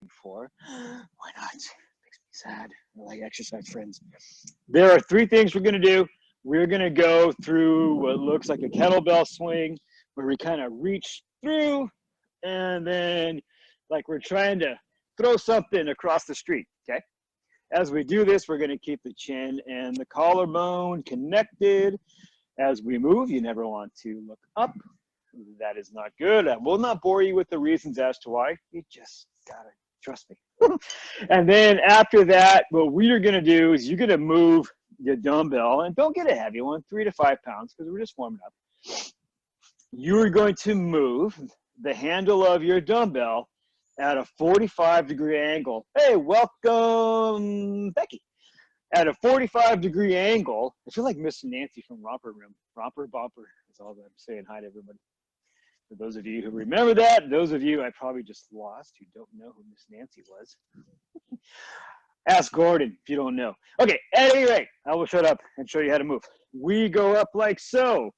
before. Why not? It makes me sad. I like exercise, friends. There are three things we're going to do. We're going to go through what looks like a kettlebell swing, where we kind of reach through, and then like we're trying to throw something across the street, okay? As we do this, we're going to keep the chin and the collarbone connected. As we move, you never want to look up. That is not good. I will not bore you with the reasons as to why. You just gotta trust me. And then after that, what we are gonna do is you're gonna move your dumbbell, and don't get a heavy one, 3 to 5 pounds, because we're just warming up. You're going to move the handle of your dumbbell at a 45-degree angle. Hey, welcome, Becky. At a 45-degree angle. I feel like Miss Nancy from Romper Room. Romper Bumper is all that I'm saying. Hi to everybody. For those of you who remember that, those of you I probably just lost who don't know who Miss Nancy was. Ask Gordon if you don't know. Okay, at any rate, I will shut up and show you how to move. We go up like so,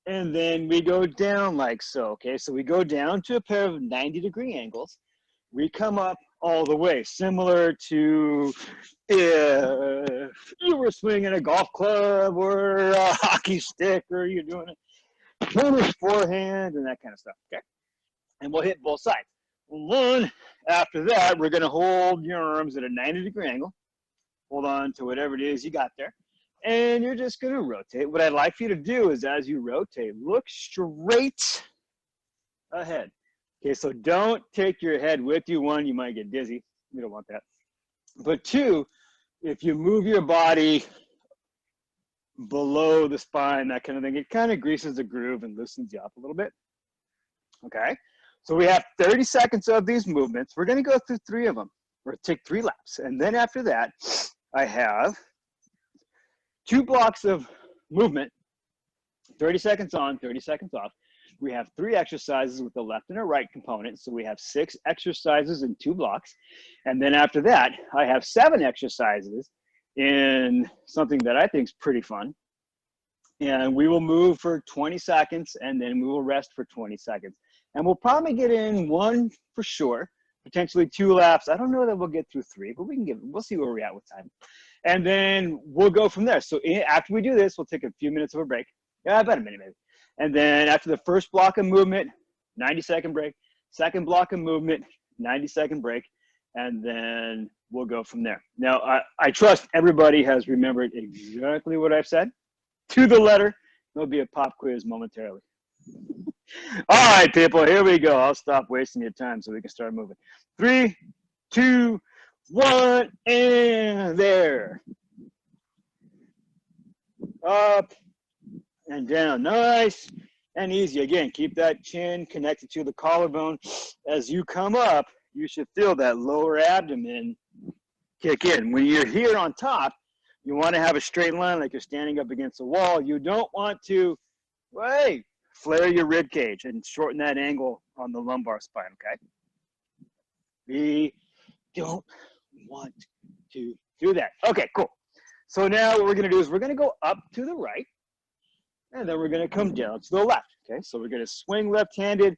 and then we go down like so, okay? So we go down to a pair of 90-degree angles. We come up all the way, similar to if you were swinging a golf club or a hockey stick, or you're doing a tennis forehand and that kind of stuff, okay? And we'll hit both sides. One, after that, we're gonna hold your arms at a 90-degree angle. Hold on to whatever it is you got there. And you're just gonna rotate. What I'd like for you to do is as you rotate, look straight ahead. Okay, so don't take your head with you. One, you might get dizzy. You don't want that. But two, if you move your body below the spine, that kind of thing, it kind of greases the groove and loosens you up a little bit. Okay, so we have 30 seconds of these movements. We're going to go through 3 of them, or take 3 laps. And then after that, I have 2 blocks of movement, 30 seconds on, 30 seconds off. We have 3 exercises with the left and a right component. So we have 6 exercises in 2 blocks. And then after that, I have 7 exercises in something that I think is pretty fun. And we will move for 20 seconds, and then we will rest for 20 seconds. And we'll probably get in 1 for sure, potentially 2 laps. I don't know that we'll get through 3, but we'll see where we're at with time. And then we'll go from there. So after we do this, we'll take a few minutes of a break. Yeah, about a minute maybe. And then after the first block of movement, 90-second break. Second block of movement, 90-second break. And then we'll go from there. Now, I trust everybody has remembered exactly what I've said to the letter. There'll be a pop quiz momentarily. All right, people, here we go. I'll stop wasting your time so we can start moving. 3, 2, 1, and there. Up and down. Nice and easy. Again, keep that chin connected to the collarbone. As you come up, you should feel that lower abdomen kick in. When you're here on top, you want to have a straight line like you're standing up against a wall. You don't want to, flare your rib cage and shorten that angle on the lumbar spine, okay? We don't want to do that. Okay, cool. So now what we're going to do is we're going to go up to the right, and then we're going to come down to the left, okay? So we're going to swing left-handed,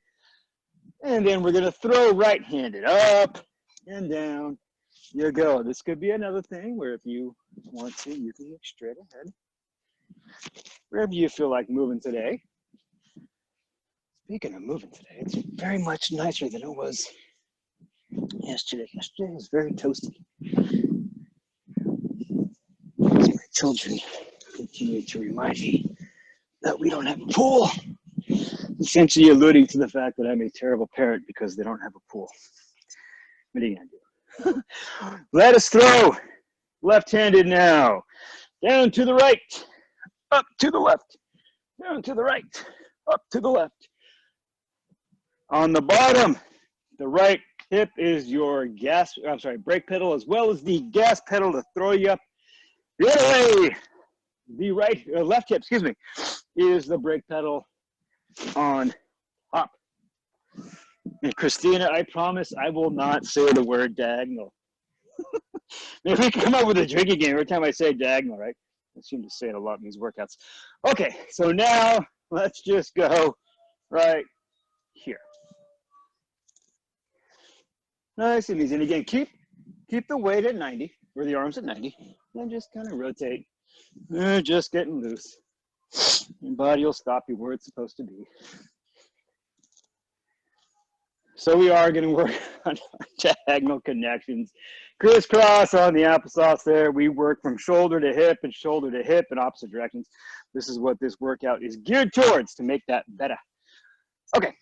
and then we're going to throw right-handed up and down. You go. This could be another thing where if you want to, you can look straight ahead. Wherever you feel like moving today. Speaking of moving today, it's very much nicer than it was yesterday. Yesterday was very toasty. My children continue to remind me that we don't have a pool. Essentially alluding to the fact that I'm a terrible parent because they don't have a pool. What are you going to do? Let us throw. Left-handed now. Down to the right. Up to the left. Down to the right. Up to the left. On the bottom, the right hip is your brake pedal, as well as the gas pedal to throw you up. The other way, the left hip, is the brake pedal on top. And Christina, I promise I will not say the word diagonal. Maybe we can come up with a drinking game every time I say diagonal, right? I seem to say it a lot in these workouts. Okay, so now let's just go right here. Nice and easy. And again, keep the weight at 90, or the arms at 90, and just kind of rotate. Just getting loose. Your body will stop you where it's supposed to be. So we are going to work on diagonal connections. Crisscross on the applesauce there. We work from shoulder to hip and shoulder to hip in opposite directions. This is what this workout is geared towards to make that better. Okay,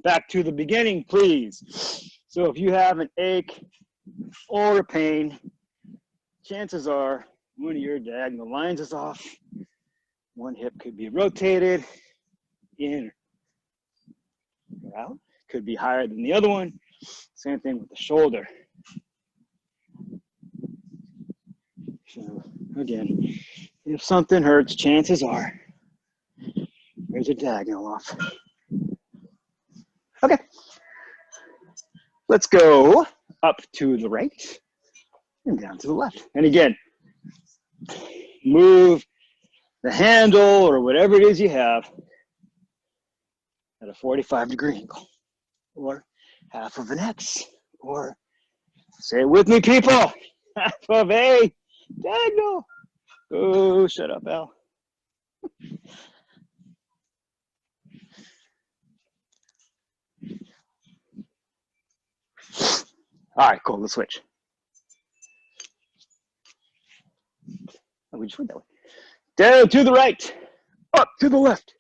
back to the beginning, please. So if you have an ache or a pain, chances are one of your diagonal lines is off. One hip could be rotated in or out. Could be higher than the other one. Same thing with the shoulder. So again, if something hurts, chances are there's a diagonal off. Okay, let's go up to the right and down to the left. And again, move the handle or whatever it is you have at a 45-degree angle, or half of an X, or say it with me, people, half of a diagonal. Oh, shut up, Al. All right, cool, let's switch. Oh, we just went that way. Down to the right, up to the left.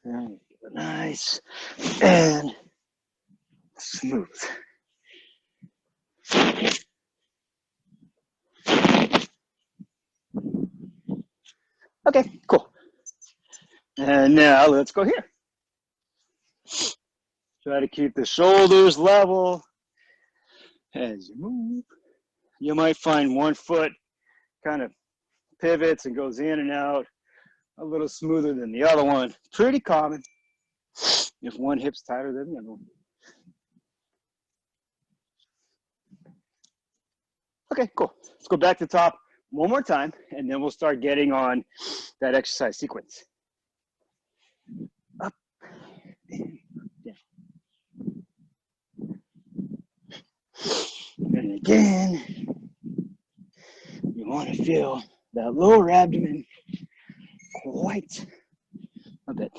And nice and smooth. Okay, cool. And now let's go here. Try to keep the shoulders level as you move. You might find one foot kind of pivots and goes in and out a little smoother than the other one. Pretty common if one hip's tighter than the other one. Okay, cool. Let's go back to the top one more time, and then we'll start getting on that exercise sequence. Up and down. And again, you want to feel that lower abdomen quite a bit.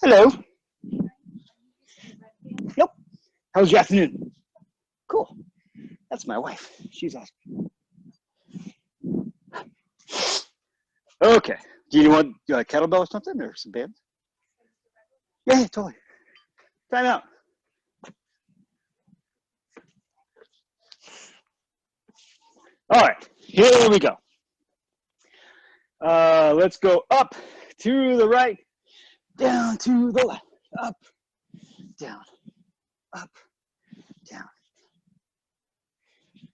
Hello. Yep. How was your afternoon? Cool. That's my wife. She's awesome. Okay. Do you want a kettlebell or something, or some bands? Yeah, totally. Time out. All right, here we go. Let's go up to the right, down to the left, up, down, up, down.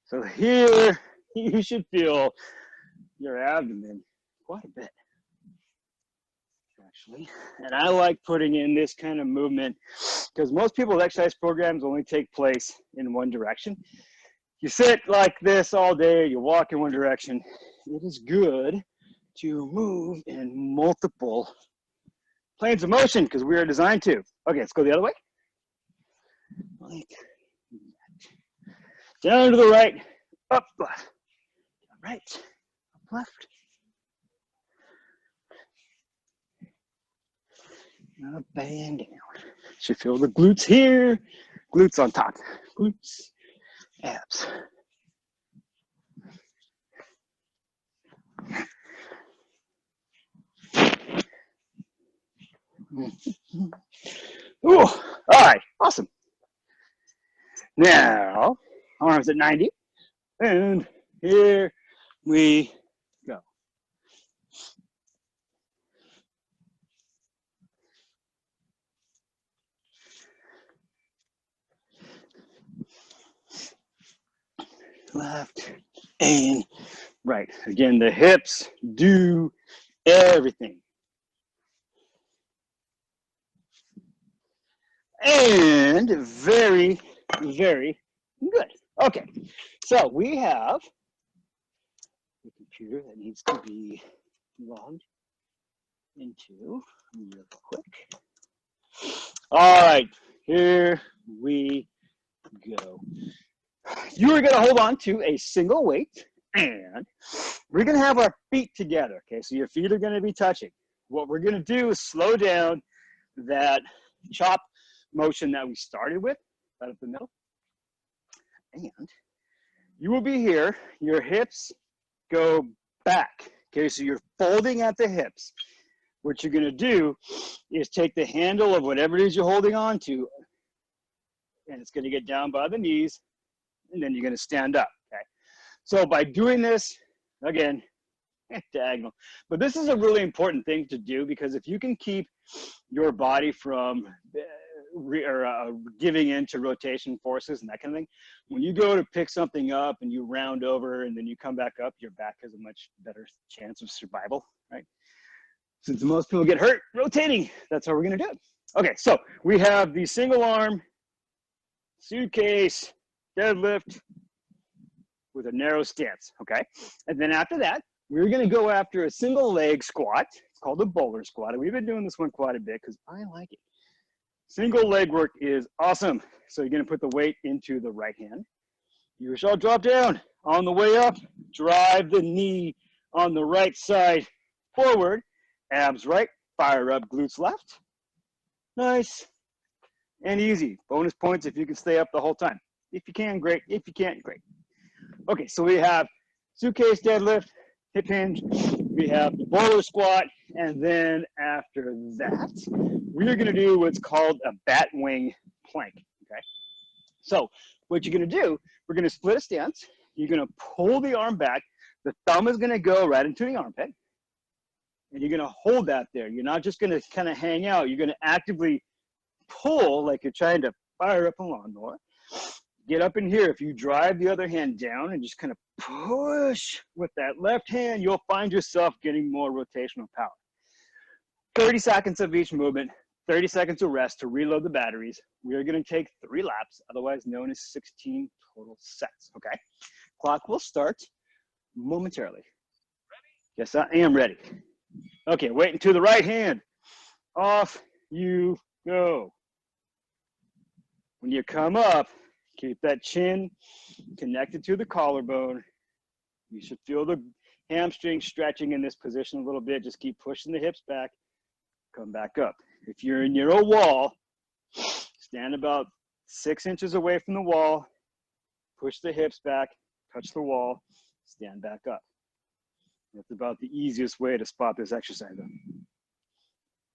So here you should feel your abdomen quite a bit, actually. And I like putting in this kind of movement because most people's exercise programs only take place in one direction. You sit like this all day, you walk in one direction. It is good to move in multiple planes of motion because we are designed to. Okay, let's go the other way. Like that. Down to the right, up, left, right, up, left. Up and down. Should feel the glutes here, glutes on top, glutes, abs. Ooh, all right, awesome. Now, arms at 90, and here we go. Left and right. Again, the hips do everything. And very, very good. Okay, so we have computer that needs to be logged into real quick. All right, here we go. You are going to hold on to a single weight, and we're going to have our feet together. Okay, so your feet are going to be touching. What we're going to do is slow down that chop motion that we started with, right up the middle. And you will be here. Your hips go back. Okay, so you're folding at the hips. What you're going to do is take the handle of whatever it is you're holding on to, and it's going to get down by the knees, and then you're going to stand up. Okay, so by doing this, again, diagonal. But this is a really important thing to do, because if you can keep your body from giving in to rotation forces and that kind of thing, when you go to pick something up and you round over and then you come back up, your back has a much better chance of survival, right? Since most people get hurt rotating, that's how we're going to do it. Okay, so we have the single arm suitcase deadlift with a narrow stance, okay? And then after that, we're going to go after a single leg squat. It's called a bowler squat. And we've been doing this one quite a bit because I like it. Single leg work is awesome. So you're going to put the weight into the right hand. You shall drop down. On the way up, drive the knee on the right side forward. Abs right, fire up, glutes left. Nice and easy. Bonus points if you can stay up the whole time. If you can, great. If you can't, great. Okay, so we have suitcase deadlift, hip hinge, we have the bowler squat, and then after that, we're gonna do what's called a bat wing plank, okay? So what you're gonna do, we're gonna split a stance, you're gonna pull the arm back, the thumb is gonna go right into the armpit, and you're gonna hold that there. You're not just gonna kind of hang out, you're gonna actively pull like you're trying to fire up a lawnmower. Get up in here. If you drive the other hand down and just kind of push with that left hand, you'll find yourself getting more rotational power. 30 seconds of each movement, 30 seconds of rest to reload the batteries. We are going to take 3 laps, otherwise known as 16 total sets, okay? Clock will start momentarily. Yes, I am ready. Okay, waiting to the right hand. Off you go. When you come up, keep that chin connected to the collarbone. You should feel the hamstring stretching in this position a little bit. Just keep pushing the hips back. Come back up. If you're near a wall, stand about 6 inches away from the wall. Push the hips back, touch the wall, stand back up. That's about the easiest way to spot this exercise.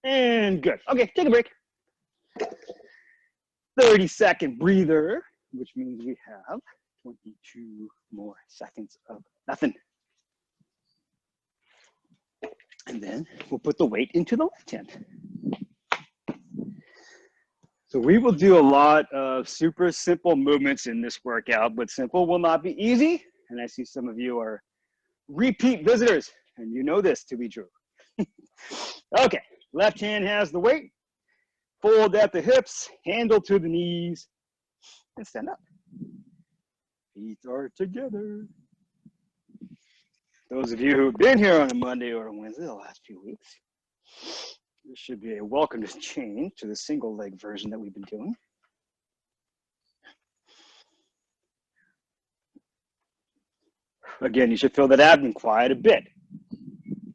And good. Okay, take a break. 30-second breather, which means we have 22 more seconds of nothing. And then we'll put the weight into the left hand. So we will do a lot of super simple movements in this workout, but simple will not be easy. And I see some of you are repeat visitors, and you know this to be true. Okay, left hand has the weight. Fold at the hips, handle to the knees, and stand up. Feet are together. Those of you who've been here on a Monday or a Wednesday the last few weeks, this should be a welcome to change to the single leg version that we've been doing. Again, you should feel that abdomen quiet a bit,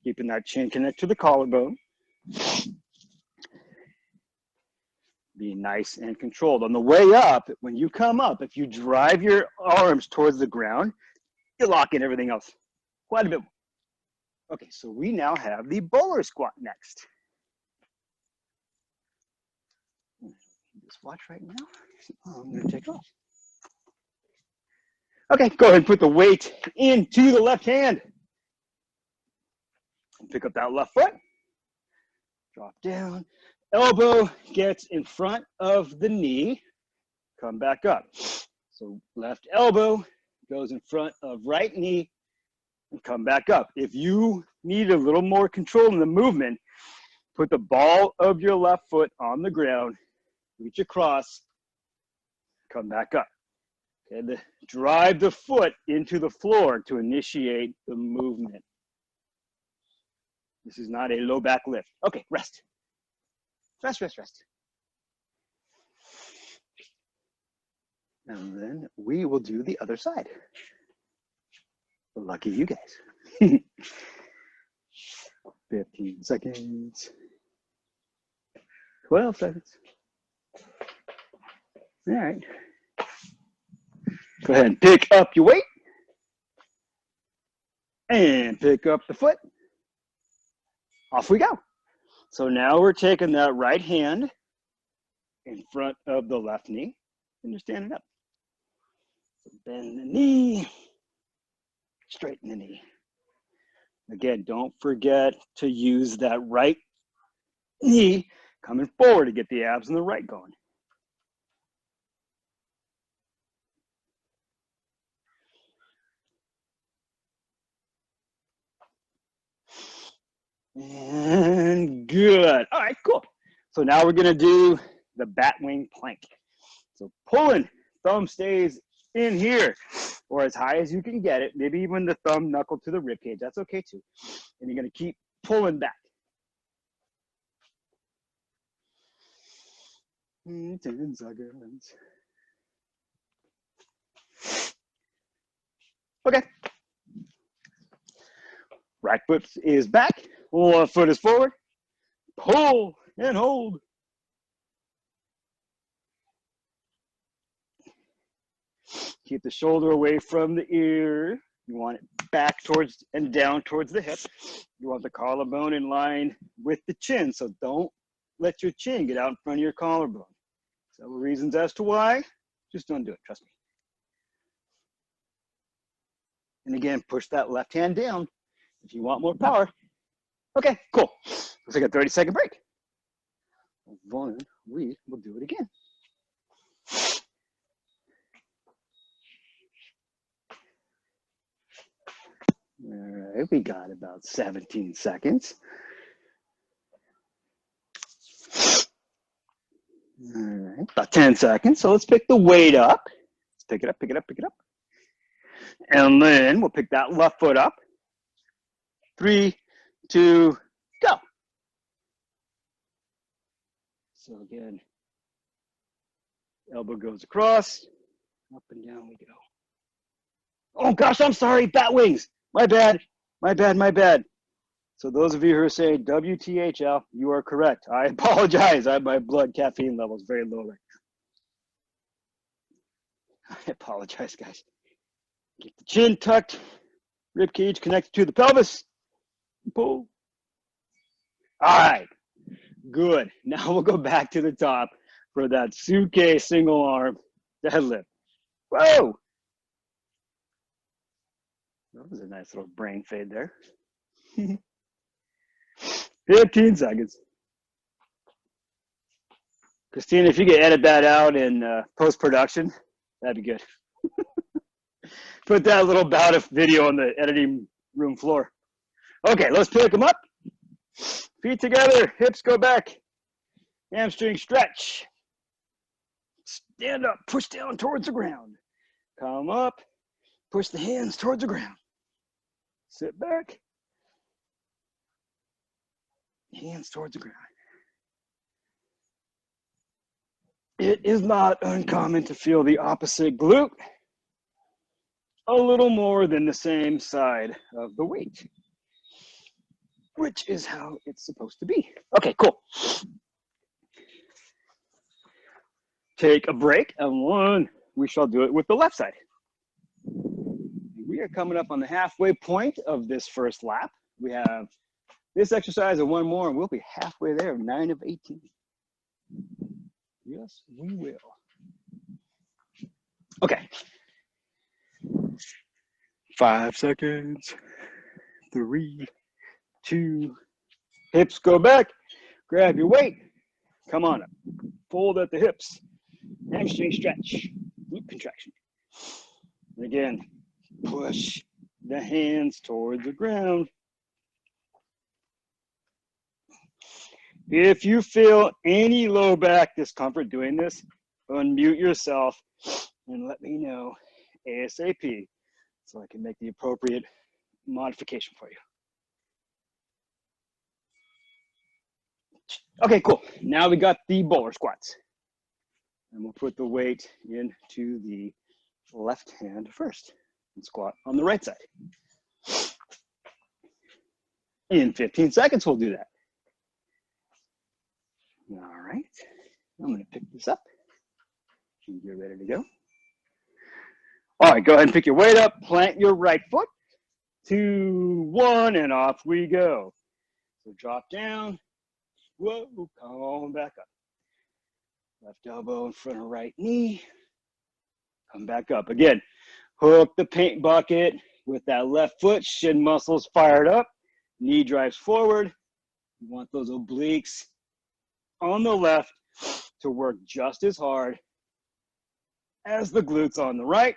keeping that chin connected to the collarbone. Be nice and controlled. On the way up, when you come up, if you drive your arms towards the ground, you lock in everything else quite a bit more. Okay, so we now have the bowler squat next. Just watch right now. Oh, I'm going to take off. Okay, go ahead and put the weight into the left hand. Pick up that left foot. Drop down. Elbow gets in front of the knee. Come back up. So left elbow goes in front of right knee and come back up. If you need a little more control in the movement, put the ball of your left foot on the ground, reach across, come back up. Okay, drive the foot into the floor to initiate the movement. This is not a low back lift. Okay, rest. Rest, rest, rest. And then we will do the other side. Lucky you guys. 15 seconds. 12 seconds. All right. Go ahead and pick up your weight. And pick up the foot. Off we go. So now we're taking that right hand in front of the left knee, and you're standing up. So bend the knee, straighten the knee. Again, don't forget to use that right knee coming forward to get the abs and the right going. And good. All right, cool. So now we're gonna do the bat wing plank. So pulling, thumb stays in here or as high as you can get it, maybe even the thumb knuckle to the rib cage, that's okay too. And you're gonna keep pulling back. 10 seconds. Okay. Right foot is back, left foot is forward. Pull and hold. Keep the shoulder away from the ear. You want it back towards and down towards the hip. You want the collarbone in line with the chin, so don't let your chin get out in front of your collarbone. Several reasons as to why. Just don't do it, trust me. And again, push that left hand down if you want more power. Okay, cool. Let's take a 30-second break. Then we will do it again. All right, we got about 17 seconds. All right, about 10 seconds. So let's pick the weight up. Let's pick it up, pick it up, pick it up. And then we'll pick that left foot up. 3, 2, go. So again, elbow goes across, up and down we go. Oh gosh, I'm sorry, bat wings. My bad, my bad, my bad. So those of you who are saying WTHL, you are correct. I apologize. My blood caffeine level is very low right now. I apologize, guys. Get the chin tucked, rib cage connected to the pelvis. Pull. All right, good. Now we'll go back to the top for that Suke single arm deadlift. Whoa. That was a nice little brain fade there. 15 seconds. Christina, if you could edit that out in post-production, that'd be good. Put that little bout of video on the editing room floor. Okay, let's pick them up. Feet together, hips go back. Hamstring stretch. Stand up, push down towards the ground. Come up, push the hands towards the ground. Sit back. Hands towards the ground. It is not uncommon to feel the opposite glute a little more than the same side of the weight, which is how it's supposed to be. Okay, cool. Take a break, and we shall do it with the left side. We are coming up on the halfway point of this first lap. We have this exercise and one more, and we'll be halfway there, 9 of 18. Yes, we will. Okay. 5 seconds. 3, 2. Hips go back. Grab your weight. Come on up. Fold at the hips. Hamstring stretch. Glute contraction. Again, push the hands towards the ground. If you feel any low back discomfort doing this, unmute yourself and let me know ASAP so I can make the appropriate modification for you. Okay, cool. Now we got the bowler squats. And we'll put the weight into the left hand first and squat on the right side. In 15 seconds, we'll do that. All right, I'm gonna pick this up and get ready to go. All right, go ahead and pick your weight up, plant your right foot, 2, 1, and off we go. So drop down, whoa, come back up. Left elbow in front of right knee, come back up. Again, hook the paint bucket with that left foot, shin muscles fired up, knee drives forward. You want those obliques on the left to work just as hard as the glutes on the right.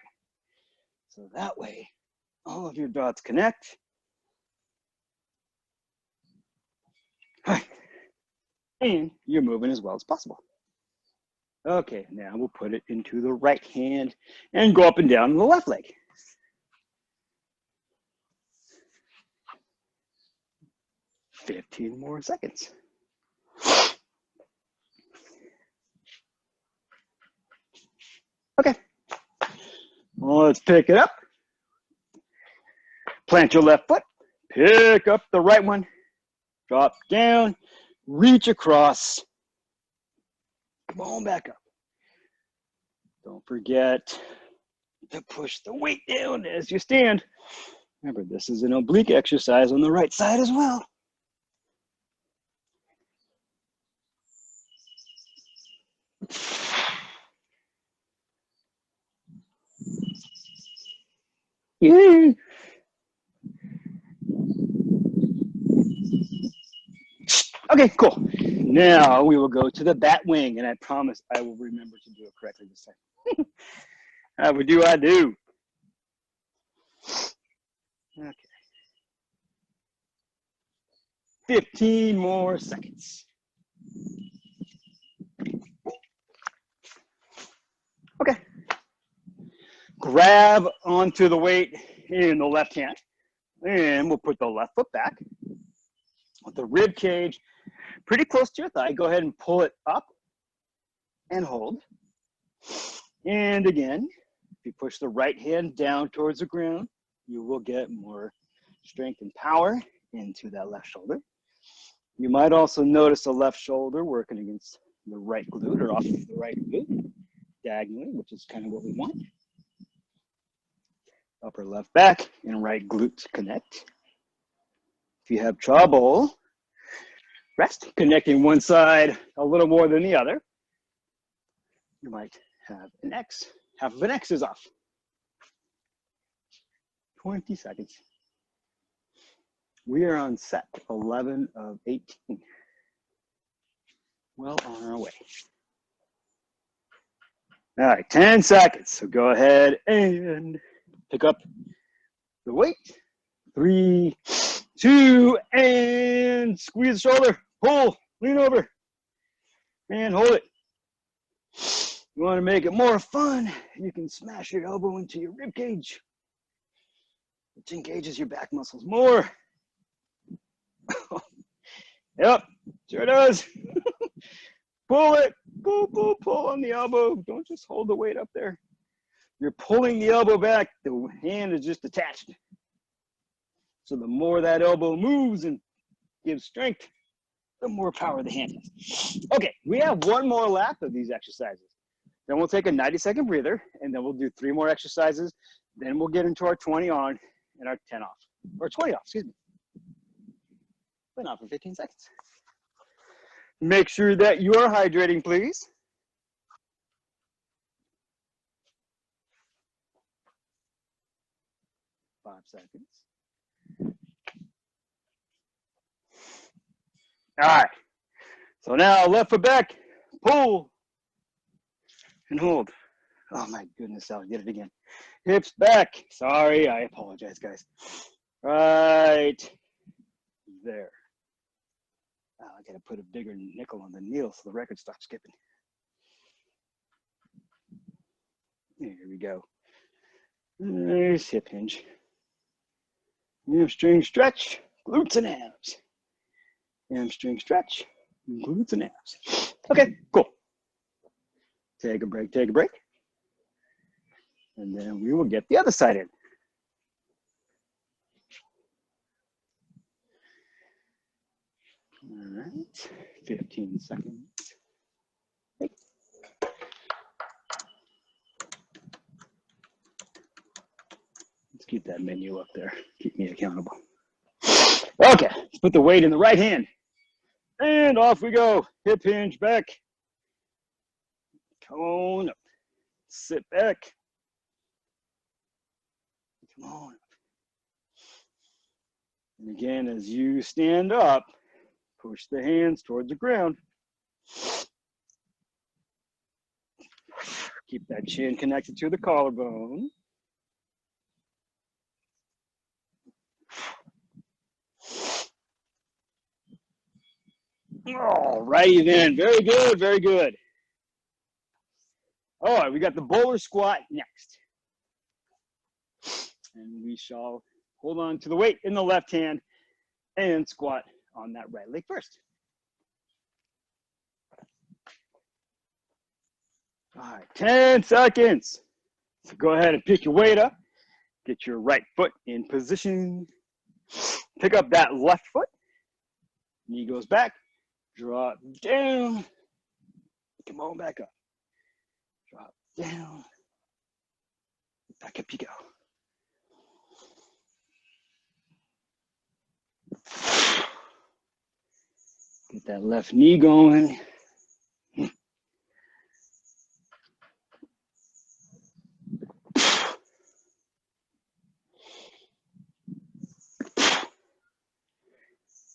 So that way, all of your dots connect. And you're moving as well as possible. Okay, now we'll put it into the right hand and go up and down the left leg. $15 more seconds. Okay, well, let's pick it up. Plant your left foot, pick up the right one, drop down, reach across, come on back up. Don't forget to push the weight down as you stand. Remember, this is an oblique exercise on the right side as well. Yay. Okay, cool. Now we will go to the bat wing, and I promise I will remember to do it correctly this time. How do I do? Okay. 15 more seconds. Okay. Grab onto the weight in the left hand, and we'll put the left foot back with the rib cage pretty close to your thigh. Go ahead and pull it up and hold. And again, if you push the right hand down towards the ground, you will get more strength and power into that left shoulder. You might also notice the left shoulder working against the right glute or off of the right glute diagonally, which is kind of what we want. Upper left back and right glute connect. If you have trouble, rest, connecting one side a little more than the other, you might have an X. Half of an X is off. 20 seconds. We are on set 11 of 18. Well on our way. All right, 10 seconds. So go ahead and pick up the weight. 3, 2, and squeeze the shoulder. Pull, lean over, and hold it. You want to make it more fun, you can smash your elbow into your rib cage, which engages your back muscles more. Yep, sure does. Pull it, pull on the elbow. Don't just hold the weight up there. You're pulling the elbow back, the hand is just attached. So the more that elbow moves and gives strength, the more power the hand has. Okay, we have one more lap of these exercises. Then we'll take a 90-second breather, and then we'll do 3 more exercises. Then we'll get into our 20 on and our 10 off, or 20 off, excuse me. But not for 15 seconds. Make sure that you are hydrating, please. Five seconds. All right. So now left foot back, pull, and hold. Oh my goodness, I'll get it again. Hips back. Sorry, I apologize, guys. Right there. Oh, I gotta put a bigger nickel on the needle so the record stops skipping. There we go. Nice hip hinge. Hamstring stretch, glutes and abs. Hamstring stretch, glutes and abs. Okay, cool. Take a break, take a break. And then we will get the other side in. All right, 15 seconds. Hey. Let's keep that menu up there. Keep me accountable. Okay, let's put the weight in the right hand. And off we go. Hip hinge back. Come on up. Sit back. Come on up. And again, as you stand up, push the hands towards the ground. Keep that chin connected to the collarbone. All righty then. Very good, very good. All right, we got the bowler squat next. And we shall hold on to the weight in the left hand and squat on that right leg first. All right, 10 seconds. So go ahead and pick your weight up. Get your right foot in position. Pick up that left foot. Knee goes back. Drop down. Come on back up. Drop down. Back up you go. Get that left knee going.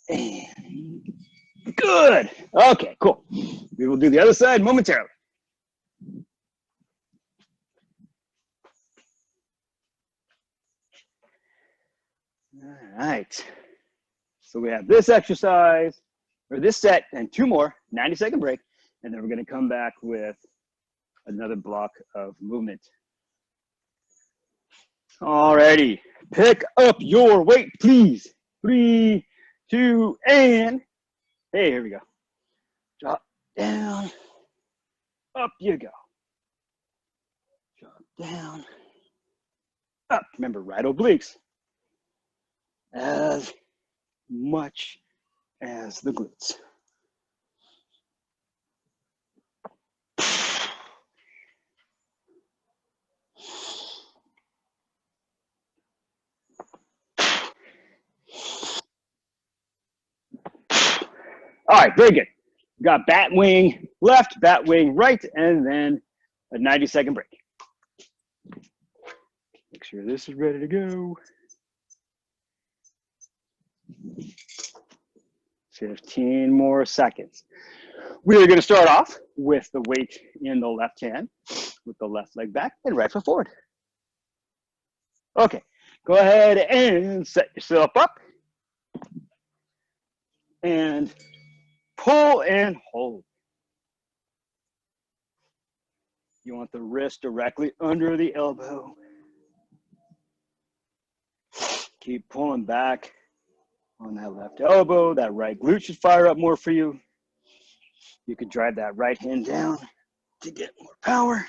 And good. Okay, cool. We will do the other side momentarily. All right. So we have this exercise, or this set, and 2 more, 90-second break, and then we're going to come back with another block of movement. All righty. Pick up your weight, please. 3, 2, and hey, here we go. Drop down. Up you go. Drop down. Up. Remember, right obliques. As much as the glutes. All right, very good. We got bat wing left, bat wing right, and then a 90-second break. Make sure this is ready to go. 15 more seconds. We are going to start off with the weight in the left hand, with the left leg back and right foot forward. Okay, go ahead and set yourself up. And pull and hold. You want the wrist directly under the elbow. Keep pulling back on that left elbow. That right glute should fire up more for you. You can drive that right hand down to get more power.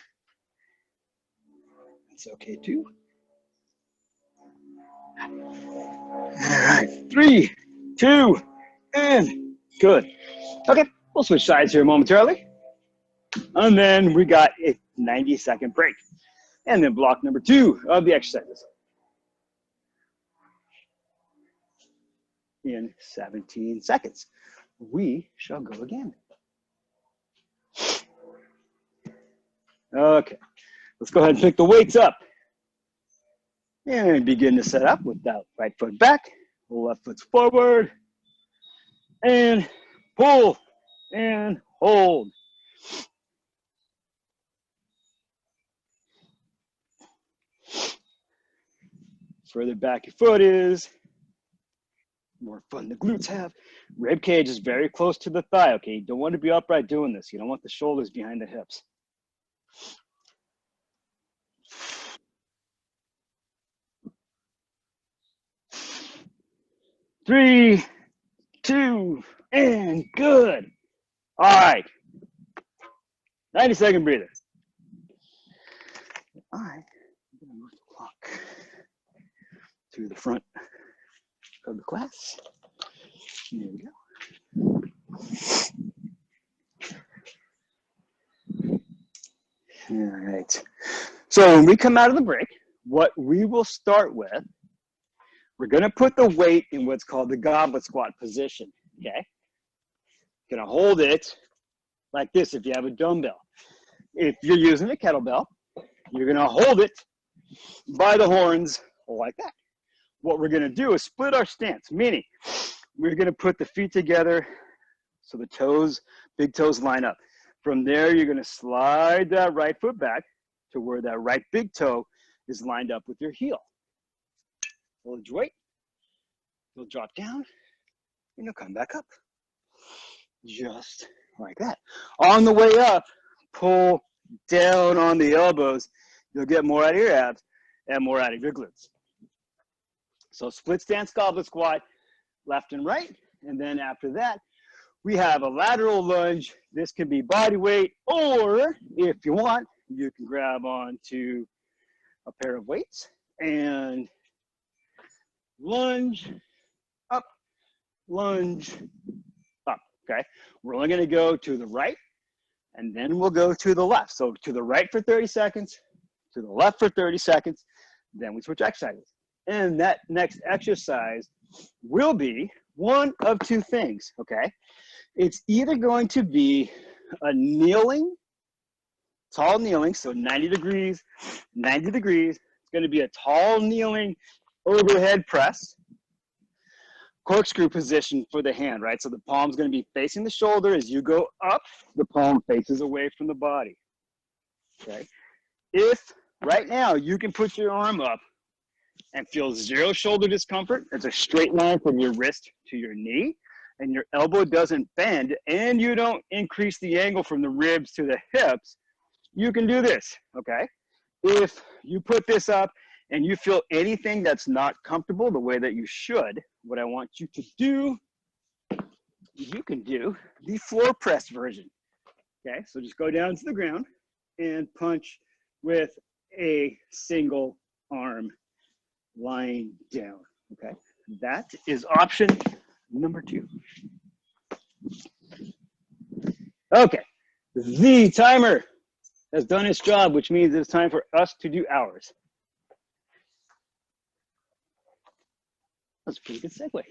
That's okay too. All right, 3, 2, and good. Okay, we'll switch sides here momentarily. And then we got a 90-second break. And then block number 2 of the exercises. In 17 seconds, we shall go again. Okay, let's go ahead and pick the weights up. And begin to set up with that right foot back, left foot forward, and pull and hold. Further back your foot is, more fun the glutes have. Rib cage is very close to the thigh, okay? You don't want to be upright doing this. You don't want the shoulders behind the hips. 3, 2, and good. All right. 90-second breather. All right. I'm going to move the clock to the front of the class. There we go. All right. So when we come out of the break, what we will start with, we're going to put the weight in what's called the goblet squat position, okay? You're going to hold it like this if you have a dumbbell. If you're using a kettlebell, you're going to hold it by the horns like that. What we're going to do is split our stance, meaning we're going to put the feet together so the toes, big toes line up. From there, you're going to slide that right foot back to where that right big toe is lined up with your heel. Hold your weight. You'll drop down and you'll come back up. Just like that. On the way up, pull down on the elbows. You'll get more out of your abs and more out of your glutes. So split stance goblet squat, left and right. And then after that, we have a lateral lunge. This can be body weight, or if you want, you can grab onto a pair of weights and lunge up, okay? We're only gonna go to the right, and then we'll go to the left. So to the right for 30 seconds, to the left for 30 seconds, then we switch exercises. And that next exercise will be one of two things, okay? It's either going to be a kneeling, tall kneeling, so 90 degrees, 90 degrees. It's going to be a tall kneeling overhead press, corkscrew position for the hand, right? So the palm's going to be facing the shoulder. As you go up, the palm faces away from the body, okay? If right now you can put your arm up and feel zero shoulder discomfort, it's a straight line from your wrist to your knee, and your elbow doesn't bend, and you don't increase the angle from the ribs to the hips, you can do this, okay? If you put this up and you feel anything that's not comfortable the way that you should, what I want you to do, you can do the floor press version, okay? So just go down to the ground and punch with a single arm lying down, okay? That is option number 2. Okay, the timer has done its job, which means it's time for us to do ours. That's a pretty good segue.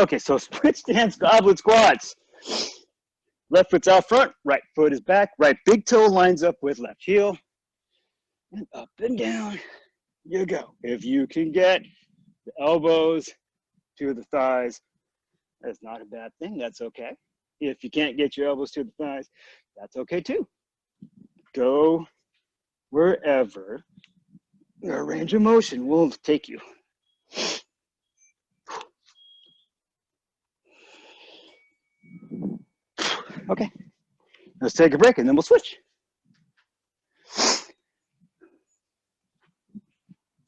Okay, so split stance goblet squats. Left foot's out front, right foot is back, right big toe lines up with left heel. And up and down you go. If you can get the elbows to the thighs, that's not a bad thing, that's okay. If you can't get your elbows to the thighs, that's okay too. Go wherever your range of motion will take you. Okay, let's take a break and then we'll switch.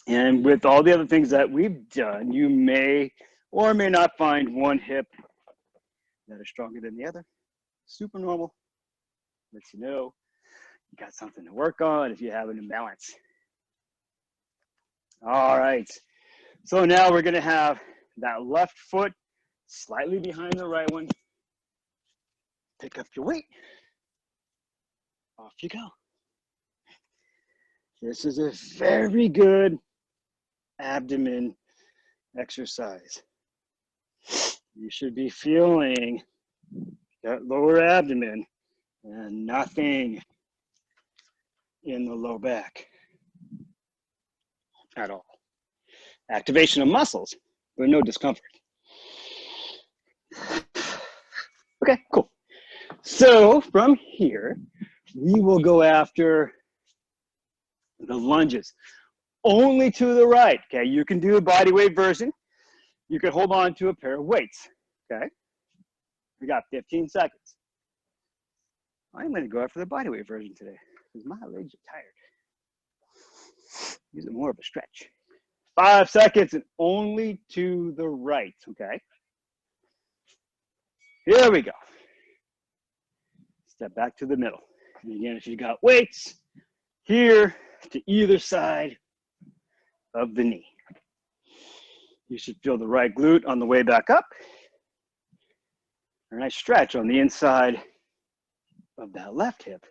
And with all the other things that we've done, you may or may not find one hip that is stronger than the other. Super normal. Lets you know you got something to work on if you have an imbalance. All right. So now we're going to have that left foot slightly behind the right one. Pick up your weight. Off you go. This is a very good abdomen exercise. You should be feeling that lower abdomen and nothing in the low back at all. Activation of muscles, but no discomfort. Okay, cool. So from here, we will go after the lunges. Only to the right, okay? You can do a body weight version. You can hold on to a pair of weights, okay? We got 15 seconds. I'm gonna go after the body weight version today because my legs are tired. Use it more of a stretch. 5 seconds and only to the right, okay? Here we go. Step back to the middle. And again, if you got weights, here to either side of the knee. You should feel the right glute on the way back up. A nice stretch on the inside of that left hip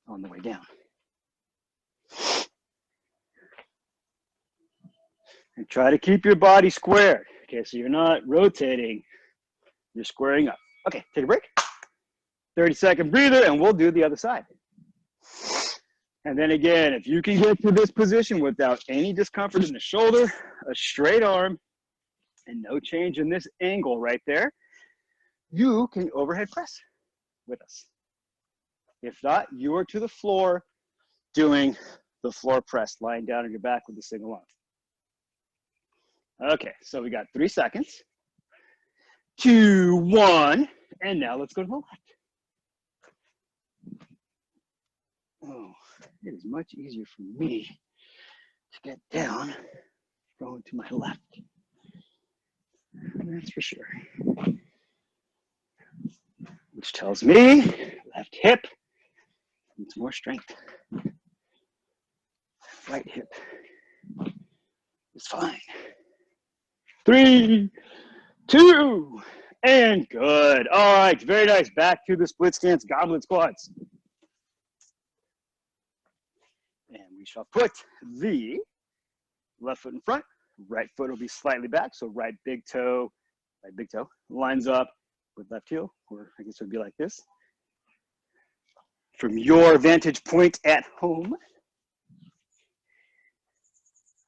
on the way down. And try to keep your body squared. Okay, so you're not rotating, you're squaring up. Okay, take a break. 30-second breather, and we'll do the other side. And then again, if you can get to this position without any discomfort in the shoulder, a straight arm, and no change in this angle right there, you can overhead press with us. If not, you are to the floor doing the floor press, lying down on your back with a single arm. Okay, so we got 3 seconds. 2, 1, and now let's go to the left. Oh, it is much easier for me to get down going to my left. That's for sure. Which tells me left hip needs more strength. Right hip is fine. 3, 2, and good. All right, very nice. Back to the split stance goblet squats. And we shall put the left foot in front, right foot will be slightly back. So right big toe lines up with left heel, or I guess it would be like this. From your vantage point at home.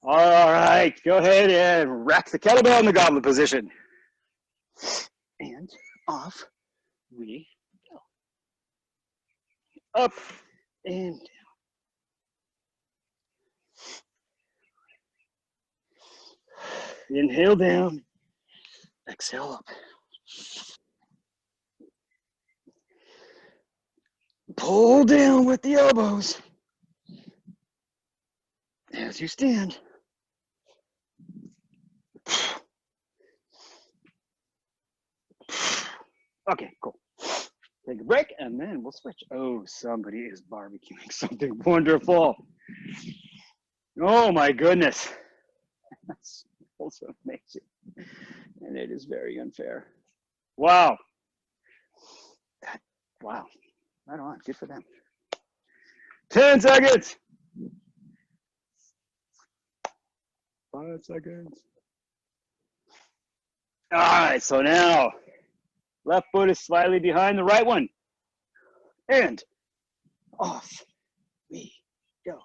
All right, go ahead and rack the kettlebell in the goblet position. And off we go. Up and down. Inhale down, exhale up. Pull down with the elbows as you stand. Okay, cool. Take a break and then we'll switch. Oh, somebody is barbecuing something wonderful. Oh my goodness. That's also amazing. And it is very unfair. Wow. Wow. Right on. Good for them. 10 seconds. 5 seconds. All right, so now left foot is slightly behind the right one. And off we go.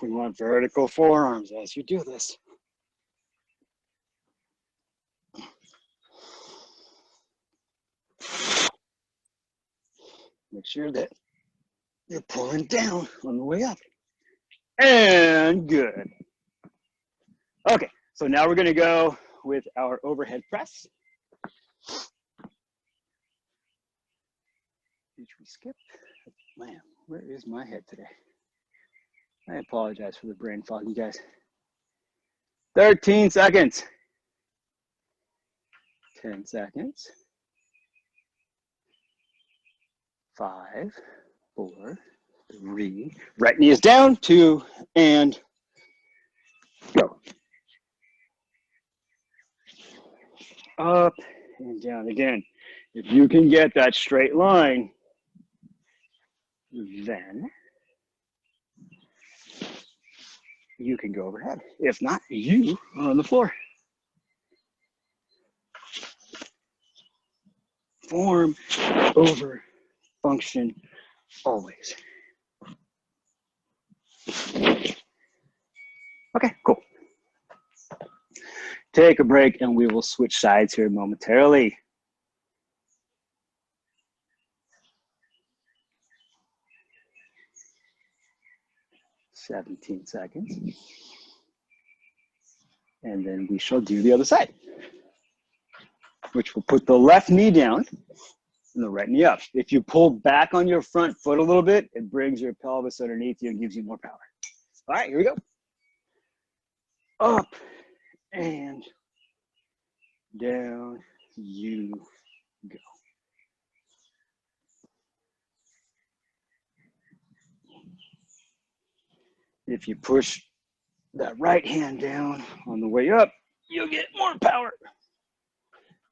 We want vertical forearms as you do this. Make sure that you're pulling down on the way up. And good. Okay, so now we're going to go with our overhead press. Did we skip? Man, where is my head today? I apologize for the brain fog, you guys. 13 seconds. 10 seconds. 5, 4, 3. Right knee is down. 2, and go. Up and down again. If you can get that straight line, then you can go overhead. If not, you are on the floor. Form over function always. Okay, cool. Take a break and we will switch sides here momentarily. $17 seconds. And then we shall do the other side, which will put the left knee down and the right knee up. If you pull back on your front foot a little bit, it brings your pelvis underneath you and gives you more power. All right, here we go. up and down you go. If you push that right hand down on the way up, you'll get more power.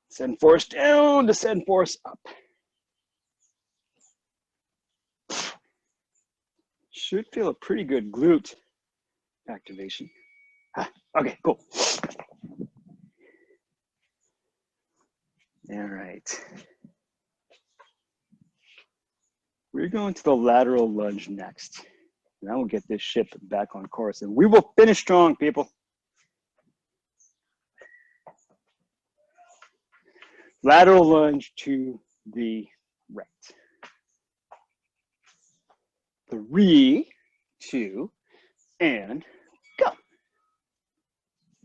Send force down to send force up. Should feel a pretty good glute activation. Okay, cool. All right. We're going to the lateral lunge next. Now we'll get this ship back on course and we will finish strong, people. Lateral lunge to the right. 3, 2, and go.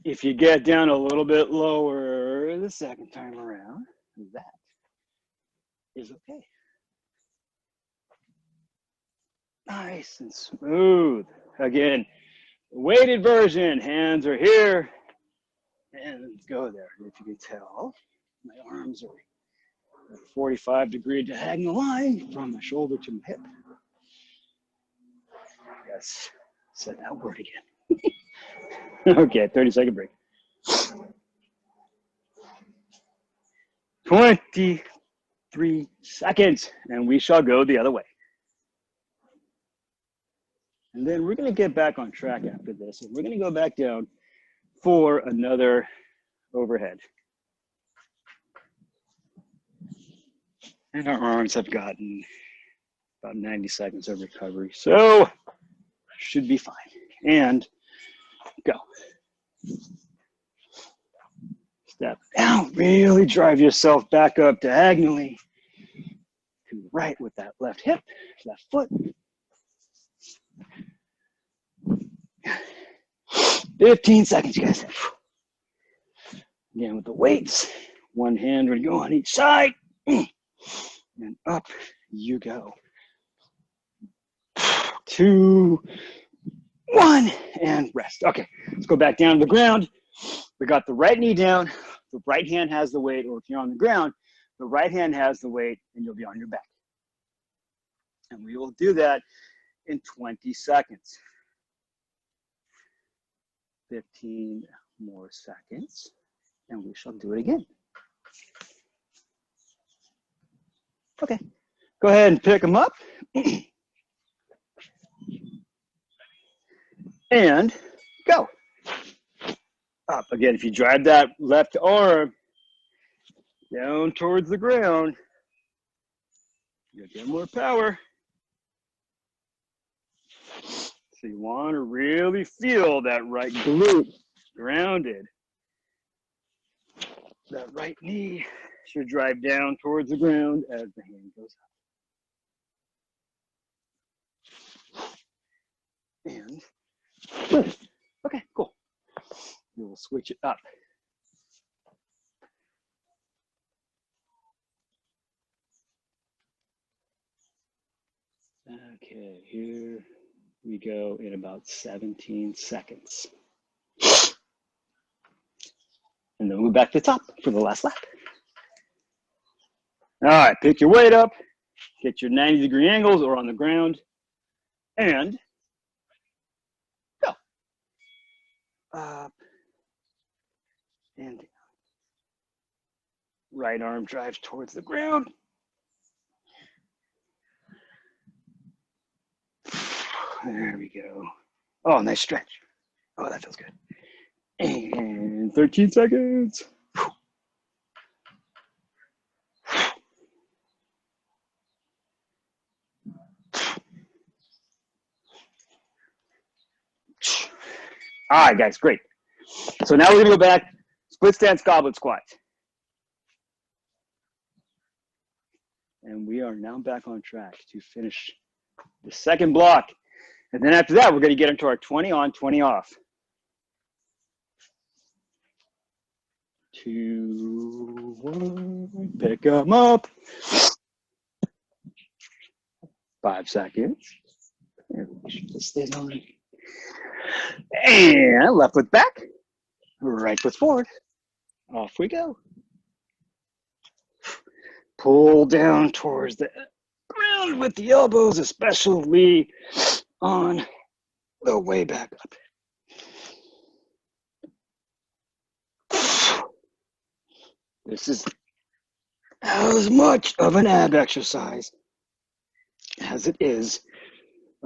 If you get down a little bit lower the second time around, that is okay. Nice and smooth. Again, weighted version. Hands are here and go there. If you can tell, my arms are at a 45-degree diagonal line from my shoulder to my hip. Yes, said that word again. Okay, 30-second break. 23 seconds, and we shall go the other way. And then we're going to get back on track after this, and we're going to go back down for another overhead. And our arms have gotten about 90 seconds of recovery, so should be fine. And go. Step down, really drive yourself back up diagonally to the right with that left hip, left foot. 15 seconds, guys. Again with the weights, one hand would go on each side, and up you go. 2, 1, and rest. Okay, let's go back down to the ground. We got the right knee down, the right hand has the weight, or if you're on the ground, the right hand has the weight, and you'll be on your back. And we will do that in 20 seconds. 15 more seconds, and we shall do it again. Okay, go ahead and pick them up. And go. Up. Again, if you drive that left arm down towards the ground, you'll get more power. So you want to really feel that right glute grounded. That right knee should drive down towards the ground as the hand goes up. And good. Okay, cool. We will switch it up. Okay, here we go in about 17 seconds. And then we'll go back to the top for the last lap. All right, pick your weight up, get your 90-degree angles or on the ground, and go. Up and down. Right arm drives towards the ground. There we go. Oh, nice stretch. Oh, that feels good. And 13 seconds. All right, guys, great. So now we're gonna go back, split stance goblet squat. And we are now back on track to finish the second block. And then after that, we're gonna get into our 20 on, 20 off. 2, 1, pick them up. 5 seconds. Make sure this stays on. And left foot back, right foot forward. Off we go. Pull down towards the ground with the elbows, especially on the way back up. This is as much of an ab exercise as it is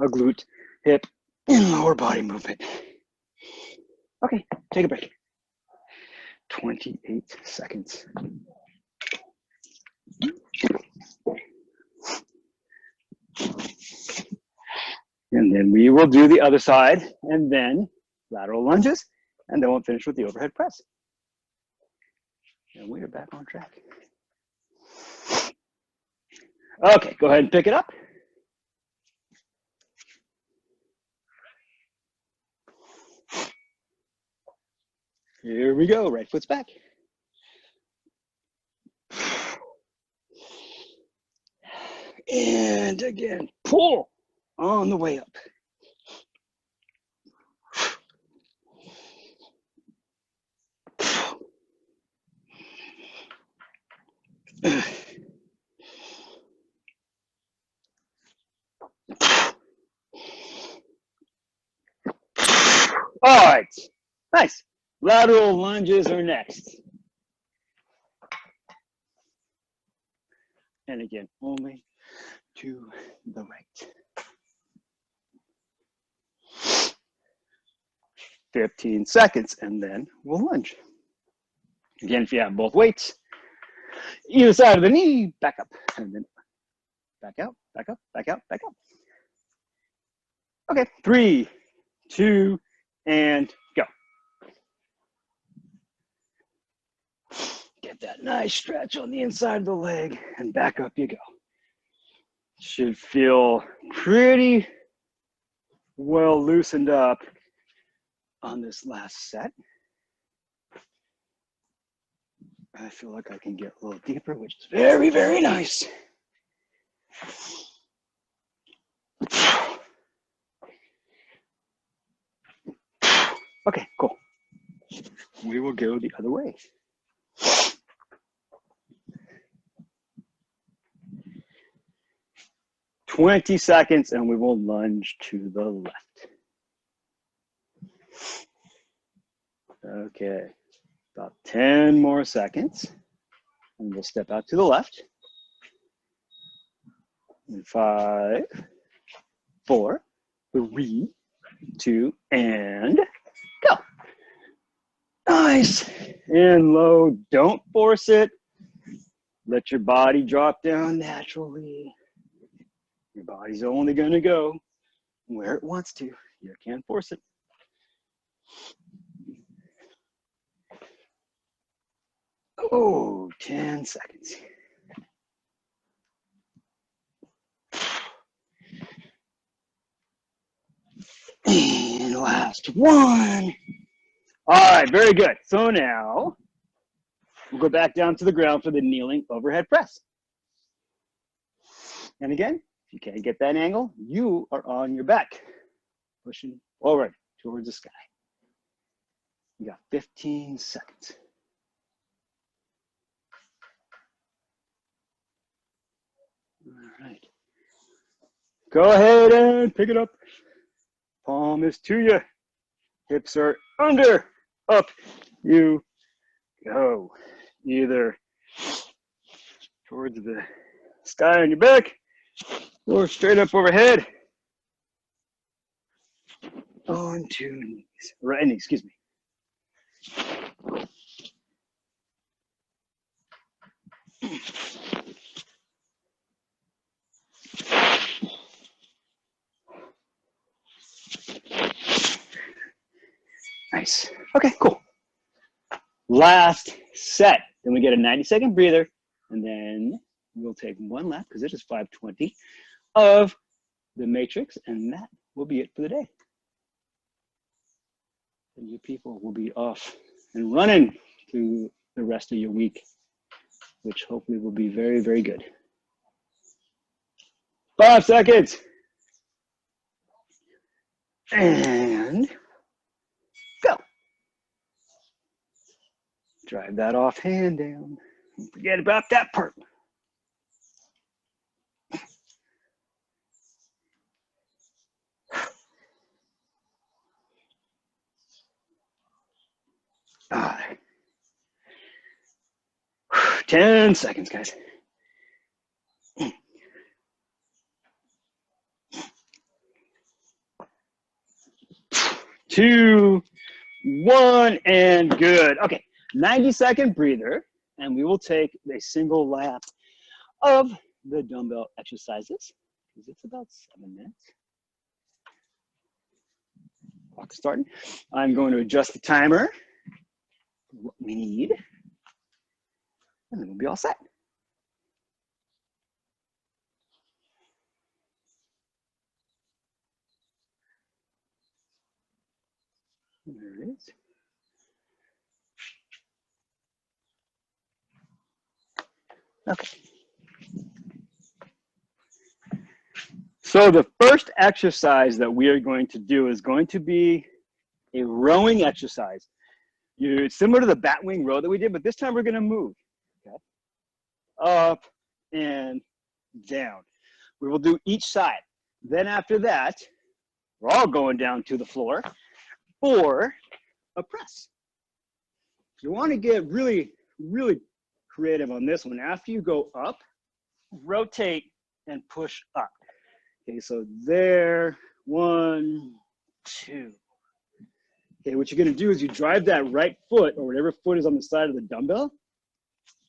a glute, hip, and lower body movement. Okay, take a break. 28 seconds. And then we will do the other side, and then lateral lunges, and then we'll finish with the overhead press. And we are back on track. Okay, go ahead and pick it up. Here we go, right foot's back. And again, pull on the way up. All right, nice. Lateral lunges are next. And again, only to the right. 15 seconds, and then we'll lunge. Again, if you have both weights, either side of the knee, back up, and then back out, back up, back out, back up. Okay, 3, 2, and go. Get that nice stretch on the inside of the leg, and back up you go. Should feel pretty well loosened up on this last set. I feel like I can get a little deeper, which is very, very nice. Okay, cool. We will go the other way. "20 seconds, and we will lunge to the left. Okay, about 10 more seconds. And we'll step out to the left. 5, 4, 3, 2, and go. Nice. And low, don't force it. Let your body drop down naturally. Your body's only gonna go where it wants to. You can't force it. Oh, 10 seconds. And last one. All right, very good. So now we'll go back down to the ground for the kneeling overhead press. And again, if you can't get that angle, you are on your back, pushing forward towards the sky. You got 15 seconds. All right. Go ahead and pick it up. Palm is to you. Hips are under, up you go. Either towards the sky on your back or straight up overhead. On to knees, right knee, excuse me. Nice. Okay, cool. Last set. Then we get a 90-second breather, and then we'll take one lap because it is 5:20 of the matrix, and that will be it for the day. And you people will be off and running to the rest of your week, which hopefully will be very, very good. 5 seconds. And Drive that off hand down. Don't forget about that part. All right. 10 seconds, guys. 2, 1, and good. Okay, 90-second breather, and we will take a single lap of the dumbbell exercises because it's about 7 minutes. Clock starting. I'm going to adjust the timer for what we need, and then we'll be all set. There it is. Okay. So the first exercise that we are going to do is going to be a rowing exercise. It's similar to the bat wing row that we did, but this time we're going to move. Okay. Up and down. We will do each side. Then after that, we're all going down to the floor for a press. You want to get really, really creative on this one. After you go up, rotate and push up. Okay, so there, 1, 2. Okay, what you're gonna do is you drive that right foot or whatever foot is on the side of the dumbbell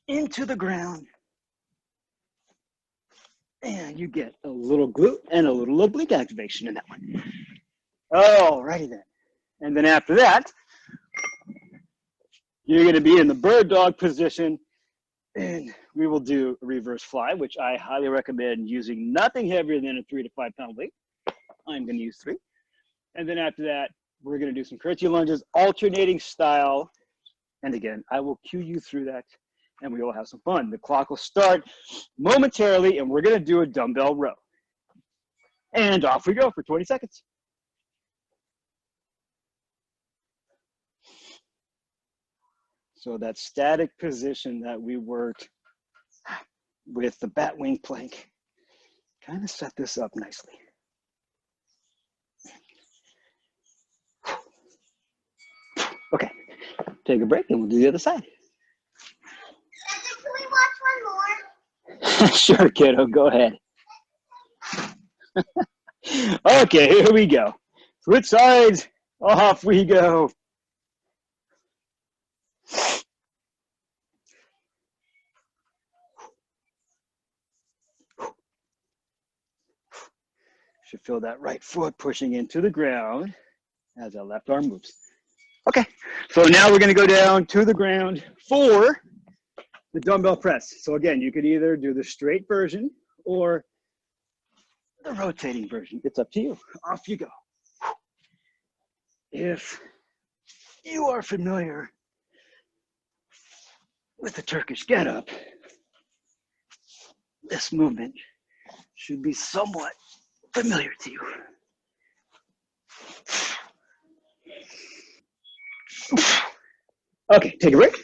into the ground. And you get a little glute and a little oblique activation in that one. Alrighty then. And then after that, you're gonna be in the bird dog position and we will do a reverse fly, which I highly recommend using nothing heavier than a 3 to 5 pound weight. I'm gonna use 3. And then after that, we're gonna do some curtsy lunges, alternating style. And again, I will cue you through that and we will have some fun. The clock will start momentarily and we're gonna do a dumbbell row. And off we go for 20 seconds. So that static position that we worked with the bat wing plank kind of set this up nicely. Okay, take a break and we'll do the other side. Can we watch one more? Sure, kiddo, go ahead. Okay, here we go. Switch sides, off we go. Should feel that right foot pushing into the ground as that left arm moves. Okay, so now we're gonna go down to the ground for the dumbbell press. So again, you could either do the straight version or the rotating version. It's up to you. Off you go. If you are familiar with the Turkish getup, this movement should be somewhat familiar to you. Okay, take a break.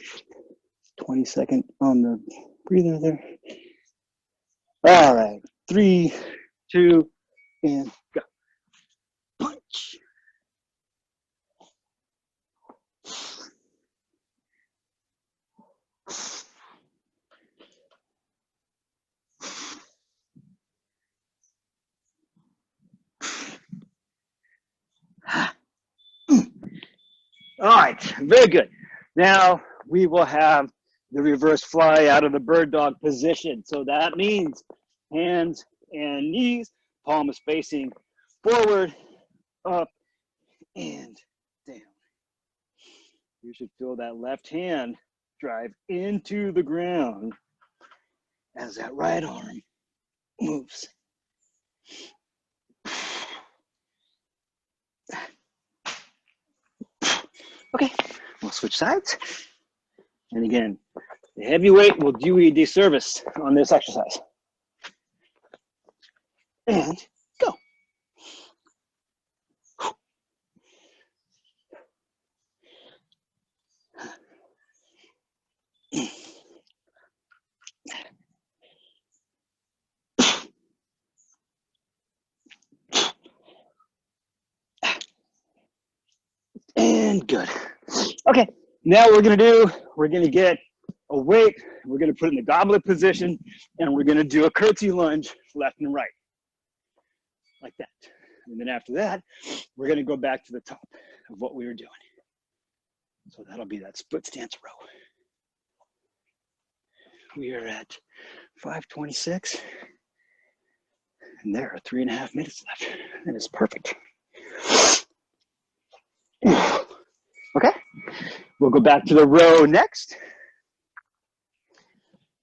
20-second on the breather there. All right, 3, 2, and go. Punch. All right, very good. Now we will have the reverse fly out of the bird dog position. So that means hands and knees, palm is facing forward, up, and down. You should feel that left hand drive into the ground as that right arm moves. Okay, we'll switch sides. And again, the heavy weight will do you a disservice on this exercise. And go. And good. Okay, now what we're gonna get a weight, we're gonna put it in the goblet position, and we're gonna do a curtsy lunge left and right, like that. And then after that, we're gonna go back to the top of what we were doing. So that'll be that split stance row. We are at 5:26, and there are 3.5 minutes left. That is perfect. Okay, we'll go back to the row next.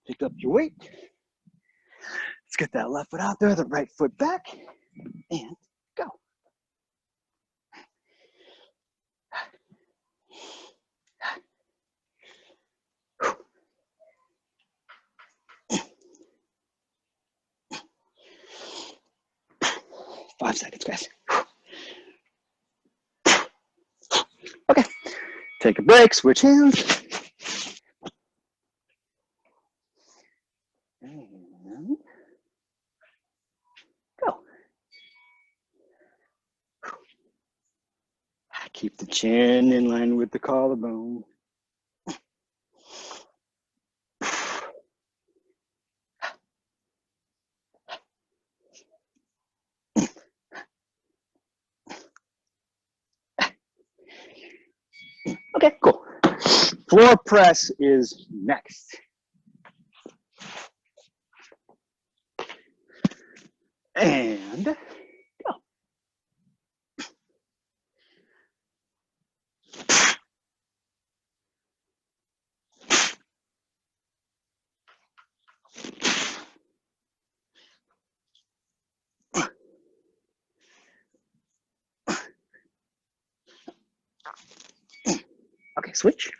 Pick up your weight. Let's get that left foot out there, the right foot back, and go. Five seconds, guys. Okay, take a break, switch hands. And go. Keep the chin in line with the collarbone. Okay, cool. Floor press is next. And go. Okay, switch.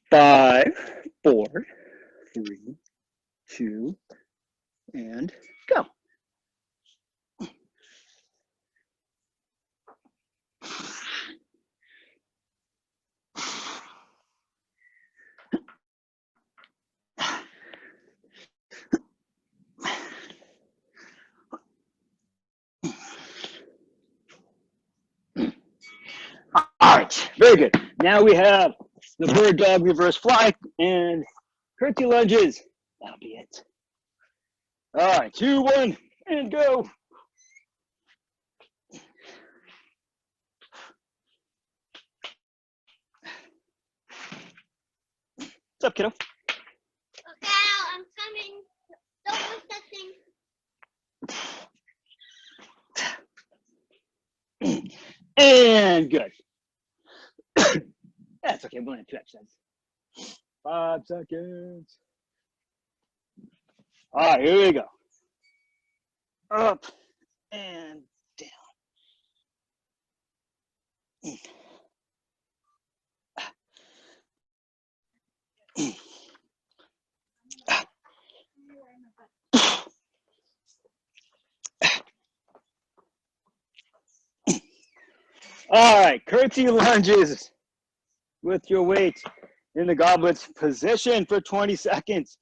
5, 4, 3, 2, and go. All right, very good. Now we have the bird dog reverse fly and curtsy lunges. That'll be it. All right, 2, 1, and go. What's up, kiddo? Okay, I'm coming. Don't push that thing. And good. That's okay, I'm going to 2 exercises. 5 seconds. All right, here we go. Up and down. All right, curtsy lunges with your weight in the goblet position for 20 seconds.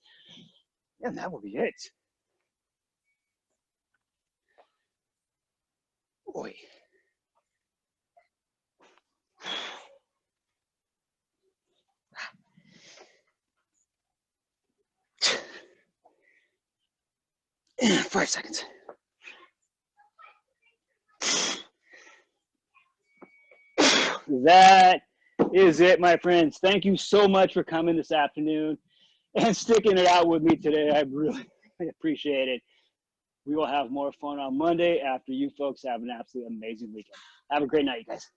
And that will be it. Boy. And 5 seconds. That is it, my friends. Thank you so much for coming this afternoon and sticking it out with me today. I really appreciate it. We will have more fun on Monday after you folks have an absolutely amazing weekend. Have a great night, you guys.